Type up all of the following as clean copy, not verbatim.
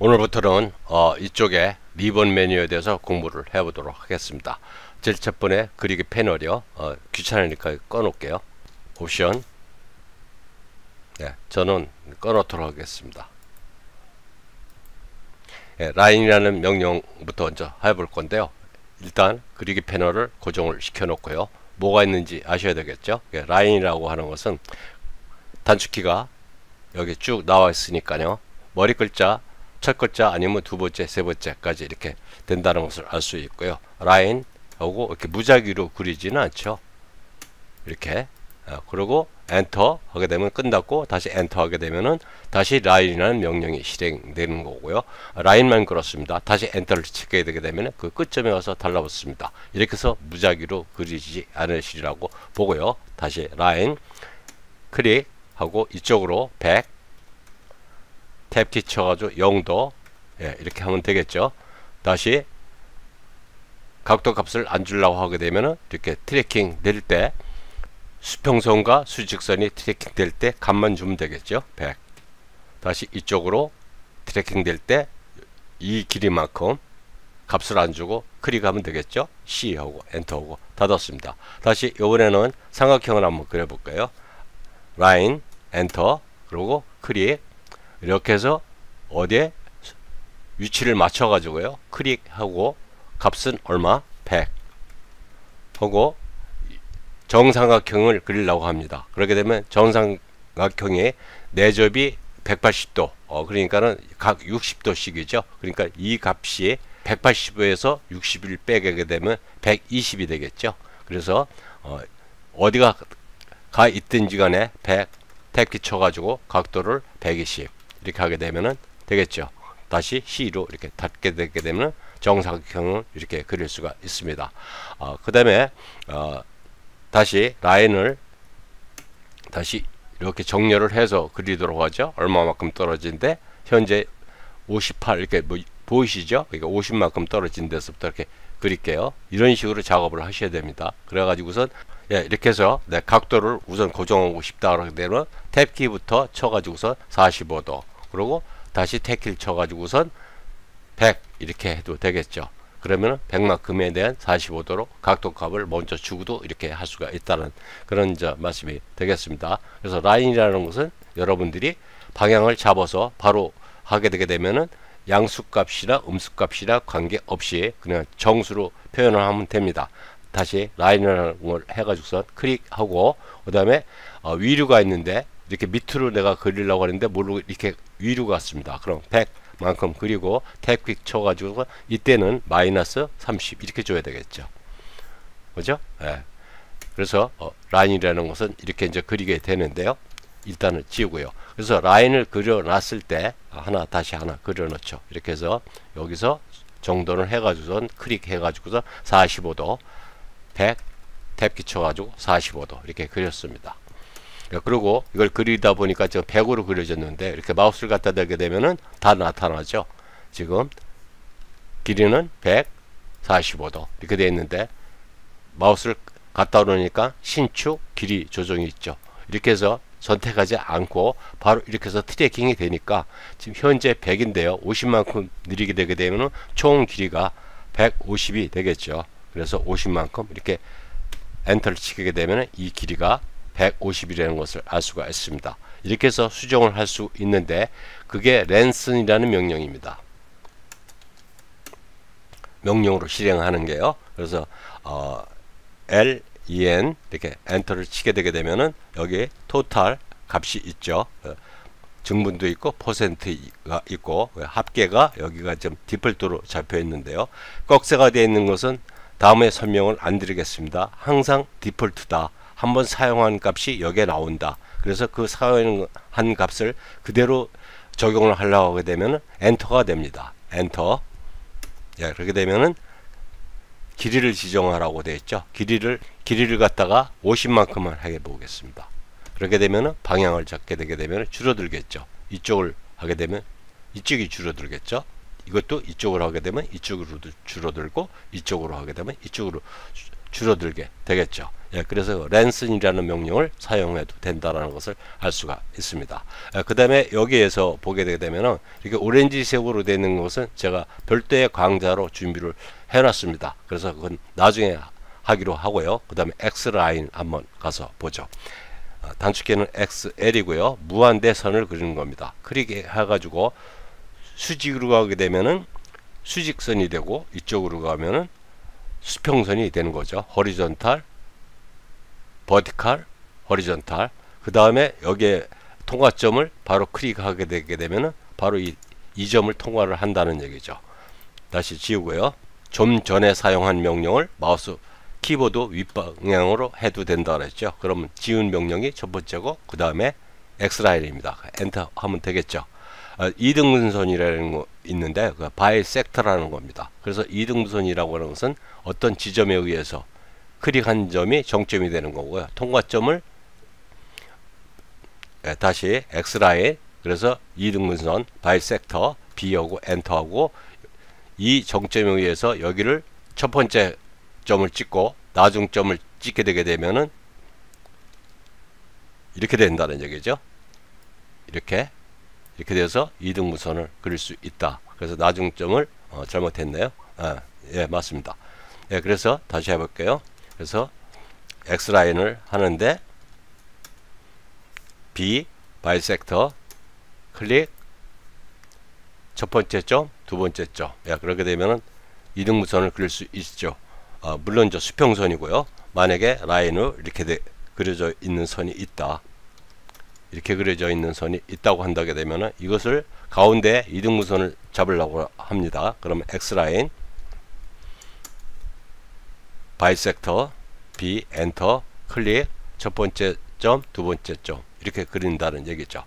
오늘부터는 이쪽에 리본 메뉴에 대해서 공부를 해보도록 하겠습니다. 제일 첫 번째 그리기 패널이요. 귀찮으니까 꺼놓을게요. 옵션. 네, 저는 꺼놓도록 하겠습니다. 라인이라는 명령부터 먼저 해볼 건데요. 일단 그리기 패널을 고정을 시켜 놓고요. 뭐가 있는지 아셔야 되겠죠. 라인이라고 하는 것은 단축키가 여기 쭉 나와 있으니까요. 머리 글자 첫 글자 아니면 두 번째, 세 번째까지 이렇게 된다는 것을 알 수 있고요. 라인 하고 이렇게 무작위로 그리지는 않죠. 이렇게 그리고 엔터 하게 되면 끝났고 다시 엔터 하게 되면은 다시 라인이라는 명령이 실행되는 거고요. 라인만 그렇습니다. 다시 엔터를 치게 되게 되면 그 끝점에 와서 달라붙습니다. 이렇게 해서 무작위로 그리지 않으시라고 보고요. 다시 라인 클릭하고 이쪽으로 100 탭키 쳐가지고 0도 이렇게 하면 되겠죠. 다시 각도 값을 안 주려고 하게 되면은 이렇게 트래킹 될 때 수평선과 수직선이 트래킹 될 때 값만 주면 되겠죠. 100 다시 이쪽으로 트래킹 될 때 이 길이만큼 값을 안 주고 클릭하면 되겠죠. C 하고 엔터 하고 닫았습니다. 다시 이번에는 삼각형을 한번 그려볼까요. 라인 엔터 그리고 클릭 이렇게 해서 어디에 위치를 맞춰 가지고요. 클릭하고 값은 얼마? 100 하고 정삼각형을 그리려고 합니다. 그렇게 되면 정삼각형의 내접이 180도 그러니까는 각 60도씩이죠. 그러니까 이 값이 180도에서 60을 빼게 되면 120이 되겠죠. 그래서 어디가 가 있든지 간에 100 탭키 쳐가지고 각도를 120 이렇게 하게 되면은 되겠죠. 다시 C로 이렇게 닫게 되게 되면 정사각형을 이렇게 그릴 수가 있습니다. 그 다음에 다시 라인을 다시 이렇게 정렬을 해서 그리도록 하죠. 얼마만큼 떨어진데 현재 58 이렇게 뭐 보이시죠? 그러니까 50만큼 떨어진 데서부터 이렇게 그릴게요. 이런 식으로 작업을 하셔야 됩니다. 그래가지고선 이렇게 해서 내 각도를 우선 고정하고 싶다 그러게 되면 탭키부터 쳐가지고선 45도 그리고 다시 탭키를 쳐가지고선 100 이렇게 해도 되겠죠. 그러면 100만큼에 대한 45도로 각도 값을 먼저 주고도 이렇게 할 수가 있다는 그런 말씀이 되겠습니다. 그래서 라인이라는 것은 여러분들이 방향을 잡아서 바로 하게 되게 되면은 양수값이나 음수값이나 관계없이 그냥 정수로 표현을 하면 됩니다. 다시 라인을 해가지고서 클릭하고 그 다음에 위류가 있는데 이렇게 밑으로 내가 그리려고 하는데 모르고 이렇게 위로 갔습니다. 그럼 100만큼 그리고 탭킥 쳐가지고 이때는 마이너스 30 이렇게 줘야 되겠죠. 그죠? 그래서 라인이라는 것은 이렇게 이제 그리게 되는데요. 일단은 지우고요. 그래서 라인을 그려놨을 때 다시 하나 그려놓죠. 이렇게 해서 여기서 정도는 해가지고선 클릭해가지고서 45도 100 탭키 쳐가지고 45도 이렇게 그렸습니다. 그리고 이걸 그리다 보니까 지금 100으로 그려졌는데 이렇게 마우스를 갖다 대게 되면은 다 나타나죠. 지금 길이는 145도 이렇게 되어 있는데 마우스를 갖다 놓으니까 신축 길이 조정이 있죠. 이렇게 해서 선택하지 않고 바로 이렇게 해서 트래킹이 되니까 지금 현재 100인데요. 50만큼 느리게 되게 되면 총 길이가 150이 되겠죠. 그래서 50만큼 이렇게 엔터를 치게 되면 이 길이가 150이라는 것을 알 수가 있습니다. 이렇게 해서 수정을 할 수 있는데 그게 랜슨이라는 명령입니다. 명령으로 실행하는 게요. 그래서 len 이렇게 엔터를 치게 되게 되면은 여기 토탈 값이 있죠. 증분도 있고 퍼센트가 있고 합계가 여기가 좀 디폴트로 잡혀 있는데요. 꺽쇠가 되어 있는 것은 다음에 설명을 안 드리겠습니다. 항상 디폴트다. 한번 사용한 값이 여기에 나온다. 그래서 그 사용한 값을 그대로 적용을 하려고 하게 되면 엔터가 됩니다. 엔터. 그렇게 되면은 길이를 지정하라고 되어 있죠. 길이를 갖다가 50만큼만 하게 보겠습니다. 그렇게 되면은 방향을 잡게 되게 되면 줄어들겠죠. 이쪽을 하게 되면 이쪽이 줄어들겠죠. 이것도 이쪽으로 하게 되면 이쪽으로 줄어들고 이쪽으로 하게 되면 이쪽으로 줄어들게 되겠죠. 예, 그래서 랜슨이라는 명령을 사용해도 된다는 것을 알 수가 있습니다. 그 다음에 여기에서 보게 되게 되면은 이렇게 오렌지색으로 되는 것은 제가 별도의 강좌로 준비를 해놨습니다. 그래서 그건 나중에 하기로 하고요. 그 다음에 X라인 한번 가서 보죠. 단축키는 XL이고요. 무한대 선을 그리는 겁니다. 클릭해가지고 수직으로 가게 되면은 수직선이 되고, 이쪽으로 가면은 수평선이 되는 거죠. 호리존탈, 버티칼, 호리존탈. 그 다음에 여기에 통과점을 바로 클릭하게 되게 되면은 바로 이 점을 통과를 한다는 얘기죠. 다시 지우고요. 좀 전에 사용한 명령을 마우스 키보드 윗방향으로 해도 된다 그랬죠. 그러면 지운 명령이 첫 번째고, 그 다음에 X라인입니다. 엔터 하면 되겠죠. 이등분선이라는 거 있는데, 그 바이섹터라는 겁니다. 그래서 이등분선이라고 하는 것은 어떤 지점에 의해서 클릭한 점이 정점이 되는 거고요. 통과점을 다시 X라인, 그래서 이등분선 바이섹터 B하고 엔터하고, 이 정점에 의해서 여기를 첫 번째 점을 찍고 나중점을 찍게 되게 되면은 이렇게 된다는 얘기죠. 이렇게 돼서 이등분선을 그릴 수 있다. 그래서 나중점을 잘못했네요. 예, 맞습니다. 예, 그래서 다시 해볼게요. 그래서 X라인을 하는데 B 바이섹터 클릭 첫 번째 점, 두 번째 점. 예, 그렇게 되면은 이등분선을 그릴 수 있죠. 물론 저 수평선이고요. 만약에 라인으로 이렇게 그려져 있는 선이 있다. 이렇게 그려져 있는 선이 있다고 한다게 되면은 이것을 가운데 이등분선을 잡으려고 합니다. 그러면 X라인 바이섹터 B 엔터 클릭 첫 번째 점, 두 번째 점 이렇게 그린다는 얘기죠.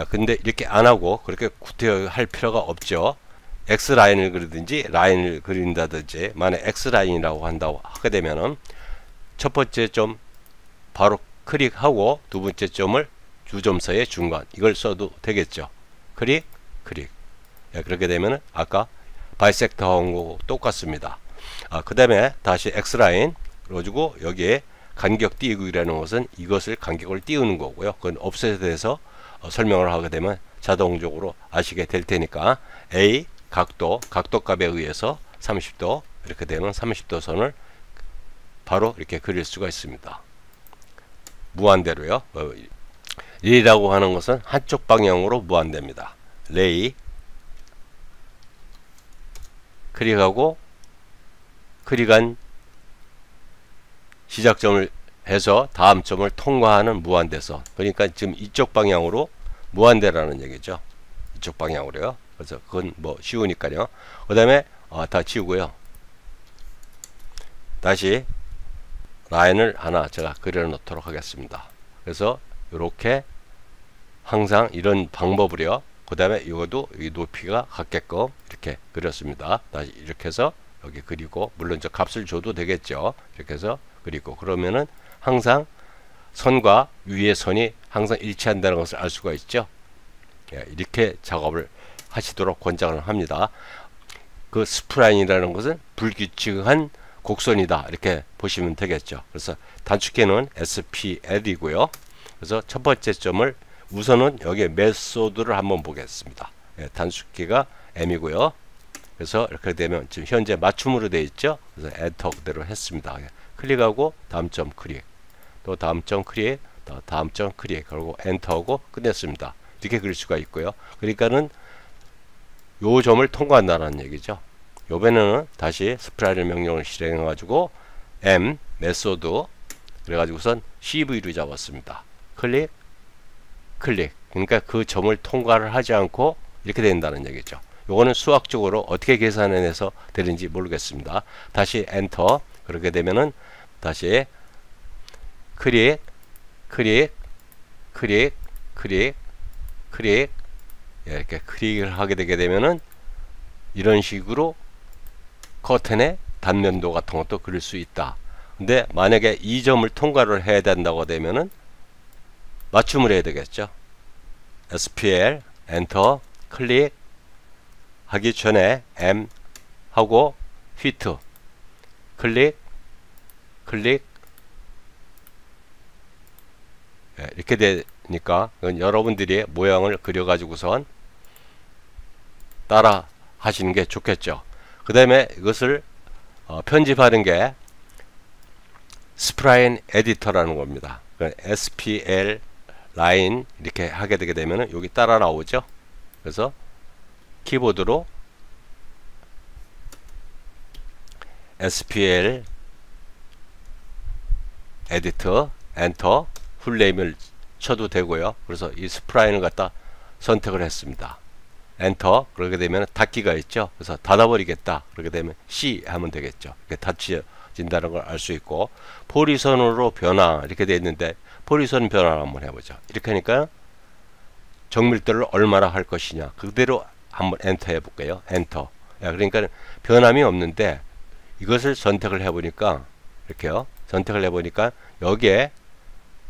근데 이렇게 안 하고 그렇게 구태할 필요가 없죠. X라인을 그리든지 라인을 그린다든지, 만약 X라인이라고 한다고 하게 되면은 첫 번째 점 바로 클릭하고 두 번째 점을 두 점 사이의 중간, 이걸 써도 되겠죠. 클릭 예, 그렇게 되면은 아까 바이섹터하고 똑같습니다. 그 다음에 다시 X라인 그래가지고 여기에 간격 띄우기라는 것은 이것을 간격을 띄우는 거고요. 그건 업셋에서 설명을 하게 되면 자동적으로 아시게 될 테니까, A 각도 값에 의해서 30도 이렇게 되면 30도 선을 바로 이렇게 그릴 수가 있습니다. 무한대로요. 레이라고 하는 것은 한쪽 방향으로 무한대입니다. 레이 클릭하고 클릭한 시작점을 해서 다음 점을 통과하는 무한대선. 그러니까 지금 이쪽 방향으로 무한대라는 얘기죠. 이쪽 방향으로요. 그래서 그건 뭐 쉬우니까요. 그 다음에 다 지우고요. 다시 라인을 하나 제가 그려 놓도록 하겠습니다. 그래서 이렇게 항상 이런 방법으로요. 그 다음에 이것도 이 높이가 같게끔 이렇게 그렸습니다. 다시 이렇게 해서 여기 그리고, 물론 저 값을 줘도 되겠죠. 이렇게 해서 그리고, 그러면은 항상 선과 위의 선이 항상 일치한다는 것을 알 수가 있죠. 예, 이렇게 작업을 하시도록 권장을 합니다. 그 스프라인이라는 것은 불규칙한 곡선이다, 이렇게 보시면 되겠죠. 그래서 단축키는 SPL이고요. 그래서 첫 번째 점을 우선은 여기 메소드를 한번 보겠습니다. 예, 단축키가 M이고요. 그래서 이렇게 되면 지금 현재 맞춤으로 되어 있죠. 그래서 엔터 그대로 했습니다. 클릭하고 다음 점 클릭, 또 다음 점 클릭, 또 다음 점 클릭, 그리고 엔터하고 끝냈습니다. 이렇게 그릴 수가 있고요. 그러니까는 요 점을 통과한다는 얘기죠. 요번에는 다시 스프라인 명령을 실행해 가지고 M 메소드 그래가지고선 CV로 잡았습니다. 클릭 그러니까 그 점을 통과를 하지 않고 이렇게 된다는 얘기죠. 요거는 수학적으로 어떻게 계산해서 되는지 모르겠습니다. 다시 엔터, 그렇게 되면은 다시 클릭 이렇게 클릭을 하게 되게 되면은 이런 식으로 커튼의 단면도 같은 것도 그릴 수 있다. 근데 만약에 이 점을 통과를 해야 된다고 되면은 맞춤을 해야 되겠죠. SPL 엔터 클릭 하기 전에 M 하고 피트 클릭 클릭. 예, 이렇게 되니까 여러분들이 모양을 그려가지고선 따라 하시는 게 좋겠죠. 그 다음에 이것을 편집하는 게 스프라인 에디터라는 겁니다. SPL 라인 이렇게 하게 되게 되면 여기 따라 나오죠. 그래서 키보드로 SPL 에디터 엔터 풀네임을 쳐도 되고요. 그래서 이 스프라인을 갖다 선택을 했습니다. 엔터. 그러게 되면 닫기가 있죠. 그래서 닫아버리겠다. 그렇게 되면 C 하면 되겠죠. 이렇게 닫혀진다는 걸 알 수 있고, 포리선으로 변화 이렇게 되어 있는데 포리선 변화를 한번 해보죠. 이렇게 하니까 정밀도를 얼마나 할 것이냐 그대로 한번 엔터 해볼게요. 엔터. 그러니까 변함이 없는데 이것을 선택을 해보니까 이렇게요. 선택을 해보니까 여기에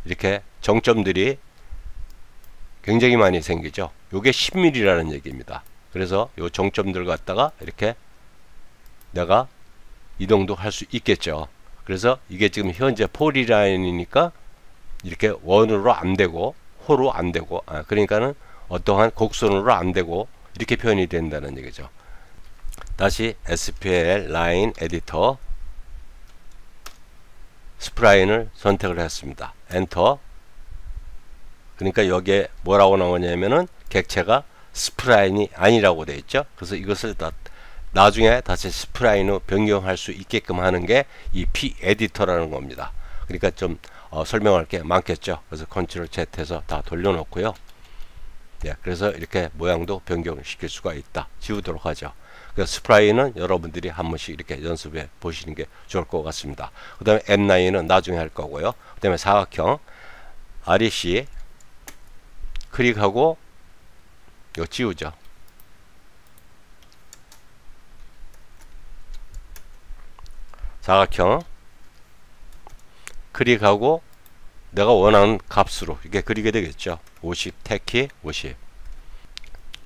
이렇게 정점들이 굉장히 많이 생기죠. 요게 10mm라는 얘기입니다. 그래서 요 정점들 갖다가 이렇게 내가 이동도 할 수 있겠죠. 그래서 이게 지금 현재 포리라인이니까 이렇게 원으로 안 되고 호로 안 되고, 그러니까는 어떠한 곡선으로 안 되고 이렇게 표현이 된다는 얘기죠. 다시 SPL 라인 에디터 스프라인을 선택을 했습니다. 엔터. 그러니까 여기에 뭐라고 나오냐면은 객체가 스프라인이 아니라고 되어 있죠. 그래서 이것을 나중에 다시 스프라인으로 변경할 수 있게끔 하는 게 이 P 에디터라는 겁니다. 그러니까 좀 설명할 게 많겠죠. 그래서 컨트롤 Z 해서 다 돌려놓고요. 예, 그래서 이렇게 모양도 변경을 시킬 수가 있다. 지우도록 하죠. 그래서 스프라인은 여러분들이 한 번씩 이렇게 연습해 보시는 게 좋을 것 같습니다. 그 다음에 M9은 나중에 할 거고요. 그 다음에 사각형 REC 클릭하고 이거 지우죠. 사각형 클릭하고 내가 원하는 값으로 이렇게 그리게 되겠죠. 50 택키 50.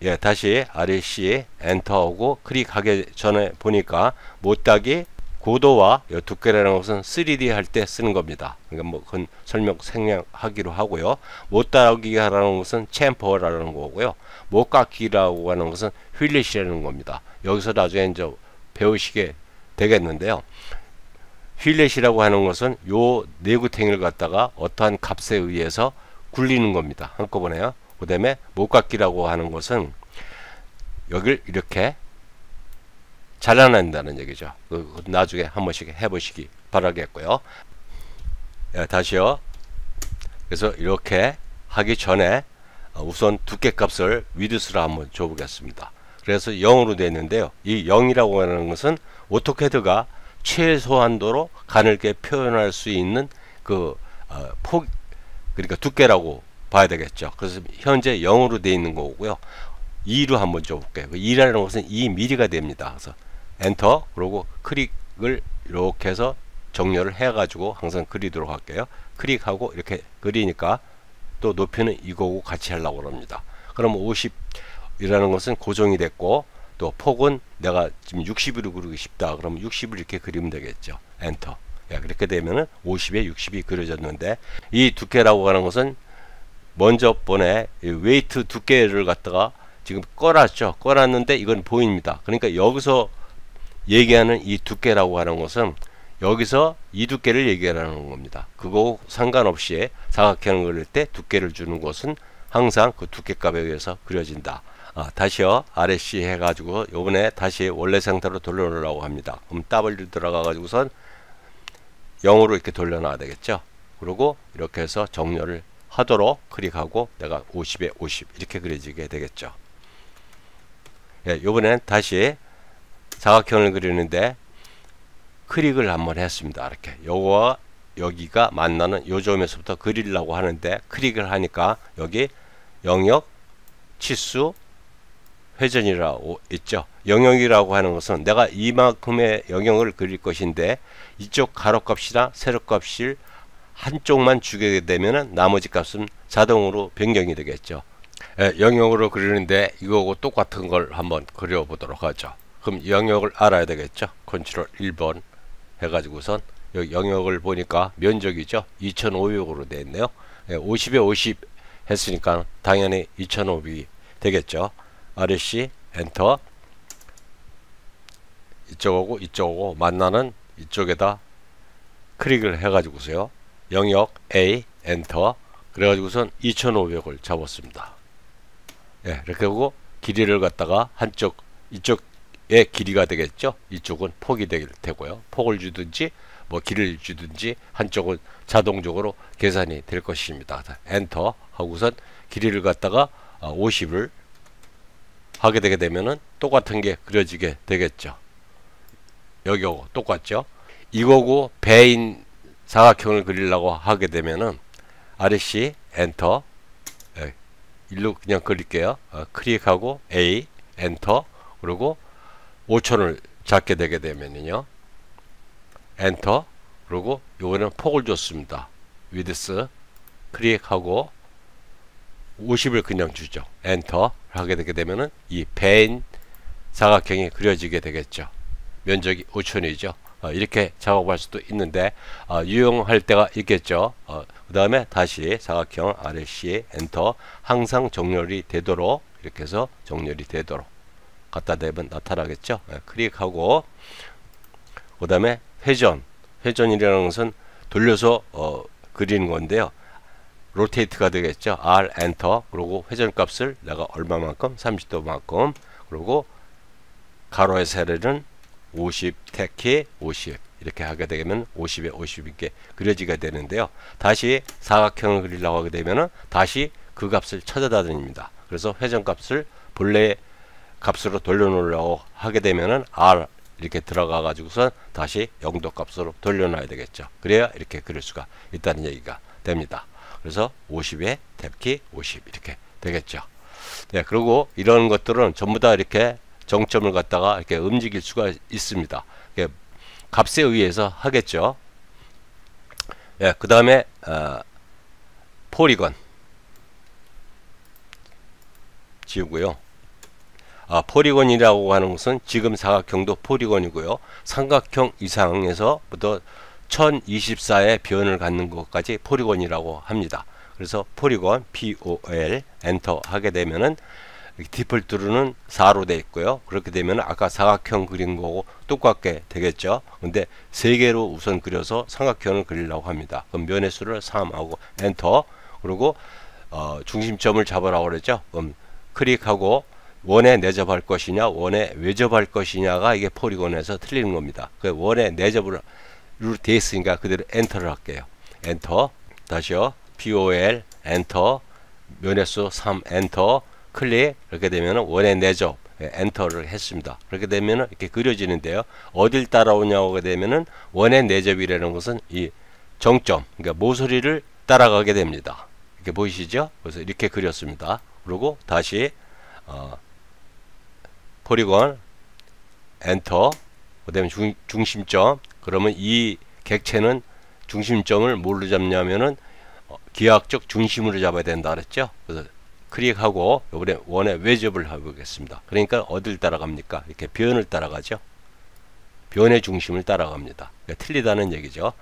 예, 다시 REC 엔터하고 클릭하기 전에 보니까 못따기 고도와 두께라는 것은 3D 할 때 쓰는 겁니다. 그러니까 뭐 그건 설명 생략하기로 하고요. 못따기 하라는 것은 챔퍼라는 거고요. 못깎기라고 하는 것은 휠렛이라는 겁니다. 여기서 나중에 이제 배우시게 되겠는데요. 휠렛이라고 하는 것은 요 내구탱이를 갖다가 어떠한 값에 의해서 굴리는 겁니다. 한꺼번에요. 그 다음에 못깎기라고 하는 것은 여기를 이렇게 잘라낸다는 얘기죠. 나중에 한 번씩 해보시기 바라겠고요. 예, 다시요. 그래서 이렇게 하기 전에 우선 두께 값을 위드스로 한번 줘보겠습니다. 그래서 0으로 되어 있는데요. 이 0이라고 하는 것은 오토캐드가 최소한도로 가늘게 표현할 수 있는 그 폭, 그러니까 두께라고 봐야 되겠죠. 그래서 현재 0으로 되어 있는 거고요. 2로 한번 줘볼게요. 2라는 것은 2mm가 됩니다. 그래서 엔터, 그리고 클릭을 이렇게 해서 정렬을 해가지고 항상 그리도록 할게요. 클릭하고 이렇게 그리니까 또 높이는 이거고 같이 하려고 합니다. 그럼 50이라는 것은 고정이 됐고, 또 폭은 내가 지금 60으로 그리고 싶다. 그러면 60을 이렇게 그리면 되겠죠. 엔터. 예, 그렇게 되면은 50에 60이 그려졌는데, 이 두께라고 하는 것은 먼저 번에 웨이트 두께를 갖다가 지금 꺼놨죠. 꺼놨는데 이건 보입니다. 그러니까 여기서 얘기하는 이 두께라고 하는 것은 여기서 이 두께를 얘기하는 겁니다. 그거 상관없이 사각형을 그릴 때 두께를 주는 것은 항상 그 두께값에 의해서 그려진다. 다시요. REC 해가지고 요번에 다시 원래 상태로 돌려놓으려고 합니다. 그럼 W 들어가가지고선 0으로 이렇게 돌려놔야 되겠죠. 그리고 이렇게 해서 정렬을 하도록 클릭하고 내가 50에 50 이렇게 그려지게 되겠죠. 예, 요번엔 다시 사각형을 그리는데 클릭을 한번 했습니다. 이렇게 요거와 여기가 만나는 요 점에서부터 그리려고 하는데 클릭을 하니까 여기 영역 치수 회전이라고 있죠. 영역이라고 하는 것은 내가 이만큼의 영역을 그릴 것인데 이쪽 가로값이나 세로값을 한쪽만 주게 되면 나머지 값은 자동으로 변경이 되겠죠. 예, 영역으로 그리는데 이거하고 똑같은 걸 한번 그려 보도록 하죠. 그럼 영역을 알아야 되겠죠. 컨트롤 1번 해가지고선 여기 영역을 보니까 면적이죠. 2500으로 되어 있네요. 50에 50 했으니까 당연히 2500이 되겠죠. RC 엔터. 이쪽하고 이쪽하고 만나는 이쪽에다 클릭을 해가지고서요. 영역 A 엔터. 그래가지고선 2500을 잡았습니다. 예, 이렇게 하고 길이를 갖다가 한쪽 이쪽의 길이가 되겠죠. 이쪽은 폭이 되고요. 폭을 주든지 뭐 길을 주든지 한쪽은 자동적으로 계산이 될 것입니다. 엔터 하고선 길이를 갖다가 50을 하게 되게 되면은 똑같은 게 그려지게 되겠죠. 여기하고 똑같죠. 이거고 배인 사각형을 그리려고 하게 되면은 RC 엔터. 일로 그냥 그릴게요. 클릭하고 A 엔터. 그리고 5000을 잡게 되게 되면은요. 엔터. 그리고 요거는 폭을 줬습니다. 위드스 클릭하고 50을 그냥 주죠. 엔터 하게 되게 되면은 이 배인 사각형이 그려지게 되겠죠. 면적이 5000이죠. 이렇게 작업할 수도 있는데 유용할 때가 있겠죠. 그 다음에 다시 사각형 RC 엔터. 항상 정렬이 되도록 이렇게 해서 정렬이 되도록 갖다 대면 나타나겠죠. 클릭하고 그 다음에 회전이라는 것은 돌려서 그리는 건데요. 로테이트가 되겠죠. R 엔터. 그리고 회전 값을 내가 얼마만큼 30도만큼. 그리고 가로의 세로는 50 택키 50 이렇게 하게 되면 50에 50 이렇게 그려지게 되는데요. 다시 사각형을 그리려고 하게 되면은 다시 그 값을 찾아다닙니다. 그래서 회전 값을 본래 값으로 돌려놓으려고 하게 되면은 R 이렇게 들어가 가지고서 다시 0도 값으로 돌려놔야 되겠죠. 그래야 이렇게 그릴 수가 있다는 얘기가 됩니다. 그래서 50에 택키 50 이렇게 되겠죠. 네, 그리고 이런 것들은 전부 다 이렇게 정점을 갖다가 이렇게 움직일 수가 있습니다. 값에 의해서 하겠죠. 예, 그 다음에 포리건 지우고요. 포리건이라고 하는 것은 지금 사각형도 포리건이고요. 삼각형 이상에서부터 1024의 변을 갖는 것까지 포리건이라고 합니다. 그래서 포리건 POL 엔터 하게 되면은 디폴트로는 4로 되어 있고요. 그렇게 되면 아까 사각형 그린 거고 똑같게 되겠죠. 근데 3개로 우선 그려서 삼각형을 그리려고 합니다. 그럼 면의 수를 3하고 엔터. 그리고 중심점을 잡으라고 그랬죠. 그럼 클릭하고 원에 내접할 것이냐 원에 외접할 것이냐가 이게 포리곤에서 틀리는 겁니다. 그 원에 내접으로 되어 있으니까 그대로 엔터를 할게요. 엔터. 다시요. POL 엔터. 면의 수 3 엔터. 클릭. 이렇게 되면 원의 내접 엔터를 했습니다. 그렇게 되면 이렇게 그려지는데요. 어딜 따라오냐고 되면은 원의 내접이라는 것은 이 정점, 그러니까 모서리를 따라가게 됩니다. 이렇게 보이시죠? 그래서 이렇게 그렸습니다. 그리고 다시 포리건 엔터. 그다음에 중심점. 그러면 이 객체는 중심점을 뭘로 잡냐면은 기하학적 중심으로 잡아야 된다 그랬죠. 그래서 클릭하고 이번에 원의 외접을 해보겠습니다. 그러니까 어딜 따라갑니까? 이렇게 변을 따라가죠. 변의 중심을 따라갑니다. 그러니까 틀리다는 얘기죠.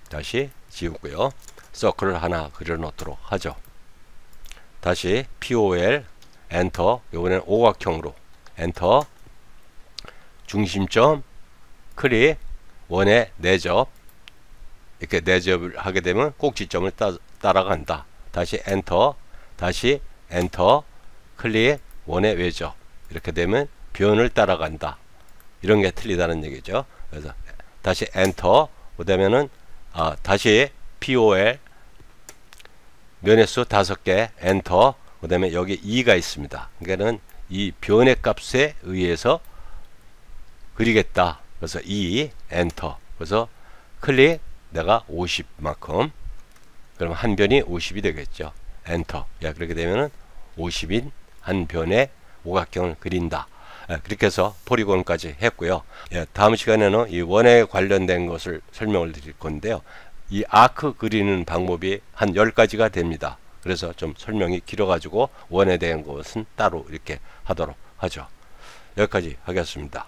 다시 지우고요. 서클을 하나 그려놓도록 하죠. 다시 POL 엔터. 이번에는 오각형으로 엔터. 중심점 클릭. 원의 내접. 이렇게 내접을 하게 되면 꼭지점을 따라간다. 다시 엔터. 다시 엔터. 클릭. 원의 외접. 이렇게 되면 변을 따라간다. 이런 게 틀리다는 얘기죠. 그래서 다시 엔터. 그다음에는 다시 POL 면의 수 5개 엔터. 그다음에 여기 2가 있습니다. 그러니까는 이 변의 값에 의해서 그리겠다. 그래서 2 엔터. 그래서 클릭. 내가 50만큼. 그럼 한 변이 50이 되겠죠. 엔터. 야, 그렇게 되면은 50인 한 변의 오각형을 그린다. 그렇게 해서 포리곤까지 했고요. 다음 시간에는 이 원에 관련된 것을 설명을 드릴 건데요. 이 아크 그리는 방법이 한 10가지가 됩니다. 그래서 좀 설명이 길어가지고 원에 대한 것은 따로 이렇게 하도록 하죠. 여기까지 하겠습니다.